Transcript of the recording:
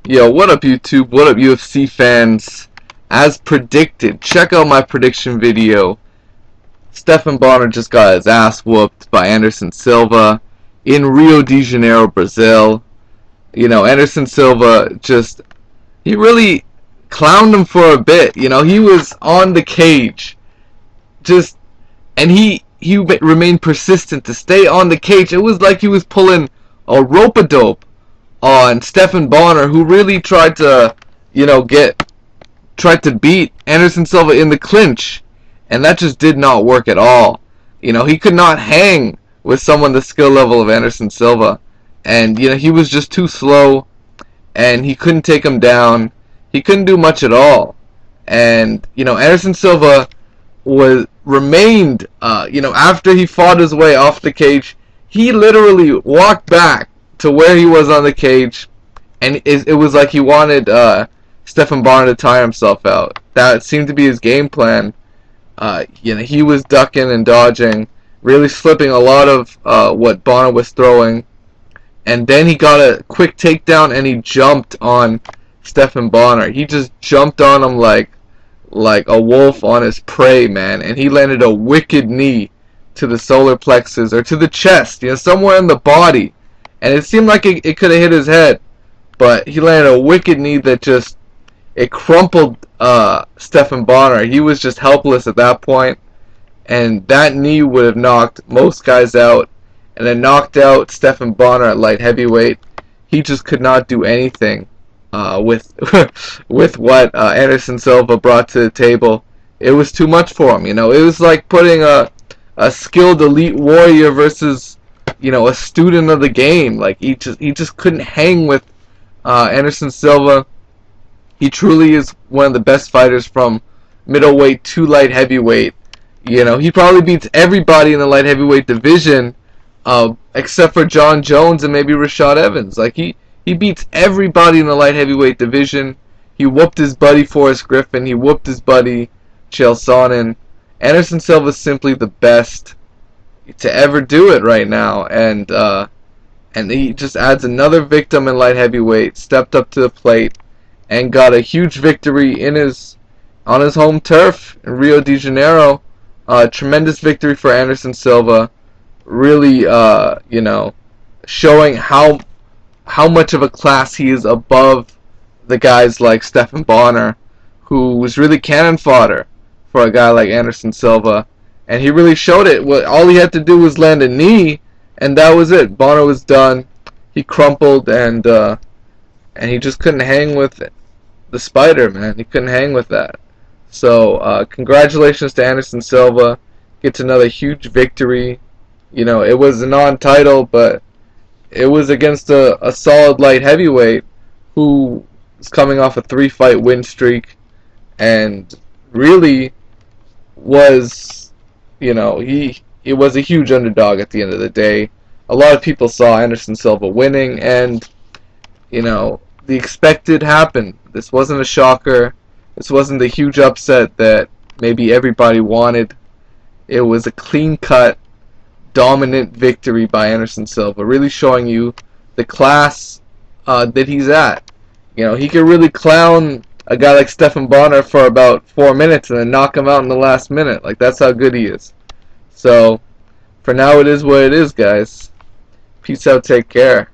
Yo, what up YouTube? What up UFC fans? As predicted, check out my prediction video. Stephan Bonnar just got his ass whooped by Anderson Silva in Rio de Janeiro, Brazil. Anderson Silva he really clowned him for a bit. He was on the cage. Just, and he remained persistent to stay on the cage. It was like he was pulling a rope-a-dope on Stephan Bonnar, who really tried to, tried to beat Anderson Silva in the clinch, and that just did not work at all. He could not hang with someone the skill level of Anderson Silva, and he was just too slow, and he couldn't take him down. He couldn't do much at all, and Anderson Silva remained, after he fought his way off the cage, he literally walked back to where he was on the cage, and it was like he wanted Stephan Bonnar to tire himself out. That seemed to be his game plan. He was ducking and dodging, really slipping a lot of what Bonnar was throwing, and then he got a quick takedown and he jumped on Stephan Bonnar. He just jumped on him like a wolf on his prey, man, and he landed a wicked knee to the solar plexus, or to the chest, somewhere in the body. And it seemed like it could have hit his head, but he landed a wicked knee that it crumpled Stephan Bonnar. He was just helpless at that point, and that knee would have knocked most guys out, and it knocked out Stephan Bonnar at light heavyweight. He just could not do anything with with what Anderson Silva brought to the table. It was too much for him. It was like putting a skilled elite warrior versus a student of the game. Like he just couldn't hang with Anderson Silva. He truly is one of the best fighters from middleweight to light heavyweight. He probably beats everybody in the light heavyweight division, except for John Jones and maybe Rashad Evans. Like he beats everybody in the light heavyweight division. He whooped his buddy Forrest Griffin. He whooped his buddy Chael Sonnen. Anderson Silva is simply the best to ever do it right now, and he just adds another victim in light heavyweight. Stepped up to the plate and got a huge victory on his home turf in Rio de Janeiro. Tremendous victory for Anderson Silva. Really, showing how much of a class he is above the guys like Stephan Bonnar, who was really cannon fodder for a guy like Anderson Silva. And he really showed it. All he had to do was land a knee, and that was it. Bonnar was done. He crumpled, and he just couldn't hang with the spider, man. He couldn't hang with that. So, congratulations to Anderson Silva. Gets another huge victory. It was a non-title, but it was against a solid light heavyweight who was coming off a 3-fight win streak, and really was, he was a huge underdog at the end of the day. A lot of people saw Anderson Silva winning, and the expected happened. This wasn't a shocker. This wasn't the huge upset that maybe everybody wanted. It was a clean-cut, dominant victory by Anderson Silva, really showing you the class that he's at. He could really clown a guy like Stephan Bonnar for about 4 minutes and then knock him out in the last minute. Like, that's how good he is. So, for now, it is what it is, guys. Peace out, take care.